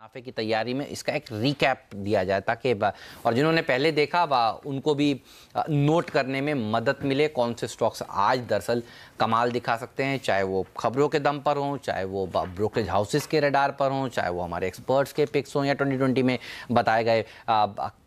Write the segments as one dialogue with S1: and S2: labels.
S1: मुनाफे की तैयारी में इसका एक रिकैप दिया जाए ताकि और जिन्होंने पहले देखा उनको भी नोट करने में मदद मिले कौन से स्टॉक्स आज दरअसल कमाल दिखा सकते हैं, चाहे वो खबरों के दम पर हों, चाहे वो ब्रोकरेज हाउसेस के रडार पर हों, चाहे वो हमारे एक्सपर्ट्स के पिक्स हों या 2020 में बताए गए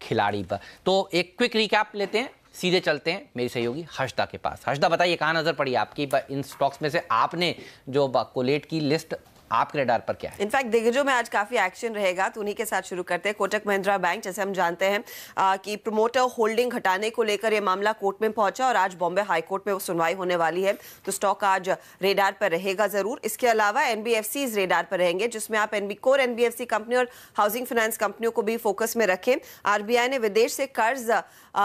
S1: खिलाड़ी पर। तो एक क्विक रिकैप लेते हैं, सीधे चलते हैं मेरी सहयोगी हर्षदा के पास। हर्षदा, बताइए कहाँ नजर पड़ी आपकी इन स्टॉक्स में से आपने जो कोलेट की लिस्ट आपके रडार पर क्या है?
S2: इनफैक्ट दिग्गजों में आज काफी एक्शन रहेगा, तो उन्हीं के साथ शुरू करते हैं। कोटक महिंद्रा बैंक, जैसे हम जानते हैं कि प्रमोटर होल्डिंग हटाने को लेकर यह मामला कोर्ट में पहुंचा और आज बॉम्बे हाई कोर्ट में वो सुनवाई होने वाली है, तो स्टॉक आज रेडार पर रहेगा जरूर। इसके अलावा एनबीएफसी रेडार पर रहेंगे, जिसमें आप कोर एनबीएफसी कंपनी और हाउसिंग फाइनेंस कंपनियों को भी फोकस में रखें। आरबीआई ने विदेश से कर्ज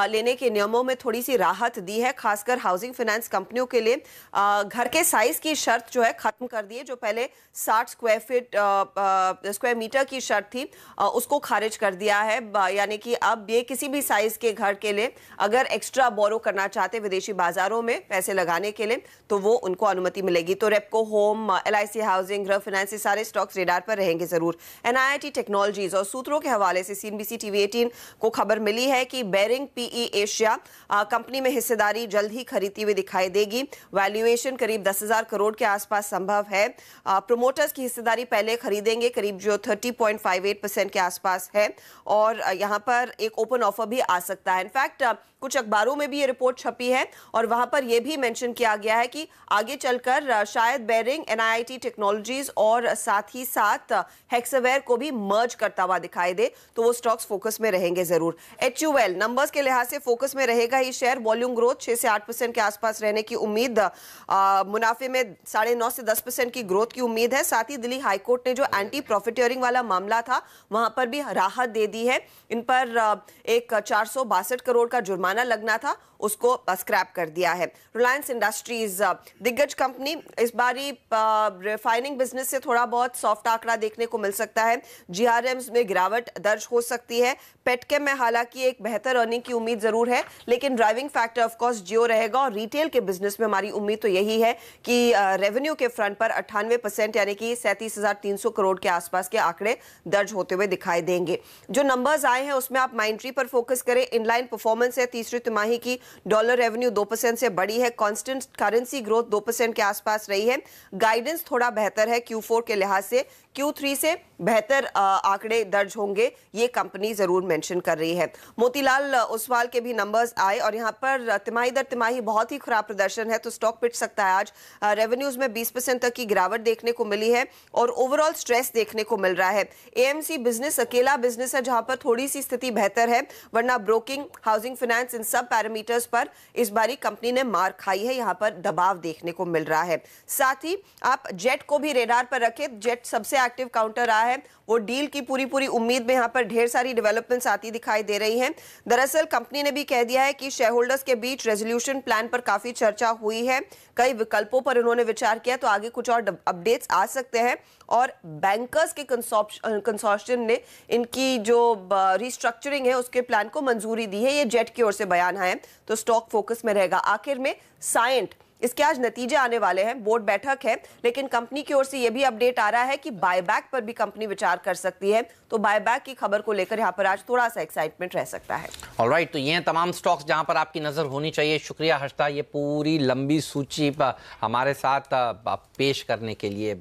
S2: लेने के नियमों में थोड़ी सी राहत दी है, खासकर हाउसिंग फाइनेंस कंपनियों के लिए। घर के साइज की शर्त जो है खत्म कर दी है, जो पहले 60 स्क्वायर मीटर की शर्त थी, उसको खारिज कर दिया है। यानी कि अब ये किसी भी साइज के घर के लिए अगर एक्स्ट्रा बोरो करना चाहते विदेशी बाजारों में पैसे लगाने के लिए, तो वो उनको अनुमति मिलेगी। तो रेपको होम, एलआईसी हाउसिंग, गृह फाइनेंस, सारे स्टॉक्स रेडार पर रहेंगे जरूर। एनआईटी टेक्नोलॉजीज और सूत्रों के हवाले से सीएनबीसी टीवी 18 को खबर मिली है कि बेरिंग पीई एशिया कंपनी में हिस्सेदारी जल्द ही खरीदती हुई दिखाई देगी। वैल्यूएशन करीब 10,000 करोड़ के आसपास संभव है। प्रोमोटर्स की हिस्सेदारी पहले खरीदेंगे, करीब जो 30.58% के आसपास है, और यहां पर एक ओपन ऑफर भी आ सकता है। इनफैक्ट कुछ अखबारों में भी ये रिपोर्ट छपी है और वहां पर यह भी मेंशन किया गया है कि आगे चलकर शायद बेरिंग, एनआईटी टेक्नोलॉजीज और साथ ही साथ हेक्सावेयर को भी मर्ज करता हुआ दिखाई दे, तो वो स्टॉक्स फोकस में रहेंगे जरूर। एचयूएल नंबर्स के लिहाज से फोकस में रहेगा ही शेयर। वॉल्यूम ग्रोथ 6 से 8% के आसपास रहने की उम्मीद, मुनाफे में 9.5 से 10% की ग्रोथ की उम्मीद है। साथ ही दिल्ली हाईकोर्ट ने जो एंटी प्रॉफिटियरिंग वाला मामला था वहां पर भी राहत दे दी है। इन पर एक 462 करोड़ का जुर्माना लगना था, उसको स्क्रैप कर दिया है। रिलायंस इंडस्ट्रीज दिग्गज कंपनी, इस बारी रिफाइनिंग बिजनेस से थोड़ा बहुत सॉफ्ट आंकड़ा देखने को मिल सकता है। जीआरएम्स में गिरावट दर्ज हो सकती है। पेटकेम में हालांकि एक बेहतर अर्निंग की उम्मीद जरूर है, लेकिन ड्राइविंग फैक्टर ऑफ कोर्स जियो रहेगा। और रिटेल के बिजनेस में हमारी उम्मीद तो यही है कि रेवेन्यू के फ्रंट पर 98% यानी कि 37,300 करोड़ के आसपास के आंकड़े दर्ज होते हुए दिखाई देंगे। जो नंबर्स आए हैं उसमें आप माइंट्री पर फोकस करें। इनलाइन परफॉर्मेंस है, तीसरी तिमाही की डॉलर रेवेन्यू 2% से बढ़ी है। कांस्टेंट करेंसी ग्रोथ 2% के आसपास रही है। गाइडेंस थोड़ा बेहतर है Q4 के लिहाज से, Q3 से बेहतर आंकड़े दर्ज होंगे, ये कंपनी जरूर मेंशन कर रही है। मोतीलाल ओसवाल के भी नंबर्स आए और यहां पर तिमाही दर तिमाही बहुत ही खराब प्रदर्शन है, तो स्टॉक पिट सकता है आज। रेवेन्यूज में 20% तक की गिरावट देखने को मिली है और ओवरऑल स्ट्रेस देखने को मिल रहा है। एएमसी बिजनेस अकेला बिजनेस है जहां पर थोड़ी सी स्थिति बेहतर है, वरना ब्रोकिंग, हाउसिंग फाइनेंस, इन सब पैरामीटर्स पर इस बारी कंपनी ने मार खाई है, यहां पर दबाव देखने को मिल रहा है। साथ ही आप जेट को भी रेडार पर रखें। जेट सबसे एक्टिव काउंटर रहा है, वो डील की पूरी उम्मीद में यहां पर ढेर सारी डेवलपमेंट्स आती दिखाई दे रही हैं। दरअसल कंपनी ने भी कह दिया है कि शेयर होल्डर्स के बीच रेजोल्यूशन प्लान पर काफी चर्चा हुई है, कई विकल्पों पर उन्होंने विचार किया, तो आगे कुछ और अपडेट्स आ सकते हैं। और बैंकर्स के कंसोर्शियम ने इनकी जो रिस्ट्रक्चरिंग है उसके प्लान को मंजूरी दी है, ये जेट की ओर से बयान है, तो स्टॉक फोकस में रहेगा। आखिर में साइंट, इसके आज नतीजे आने वाले हैं, बोर्ड बैठक है, लेकिन कंपनी की ओर से यह भी अपडेट आ रहा है कि बायबैक पर भी कंपनी विचार कर सकती है, तो बायबैक की खबर को लेकर यहां पर आज थोड़ा सा एक्साइटमेंट रह सकता है।
S1: ऑलराइट, तो ये हैं तमाम स्टॉक्स जहां पर आपकी नजर होनी चाहिए। शुक्रिया हर्षदा, ये पूरी लंबी सूची हमारे साथ पेश करने के लिए।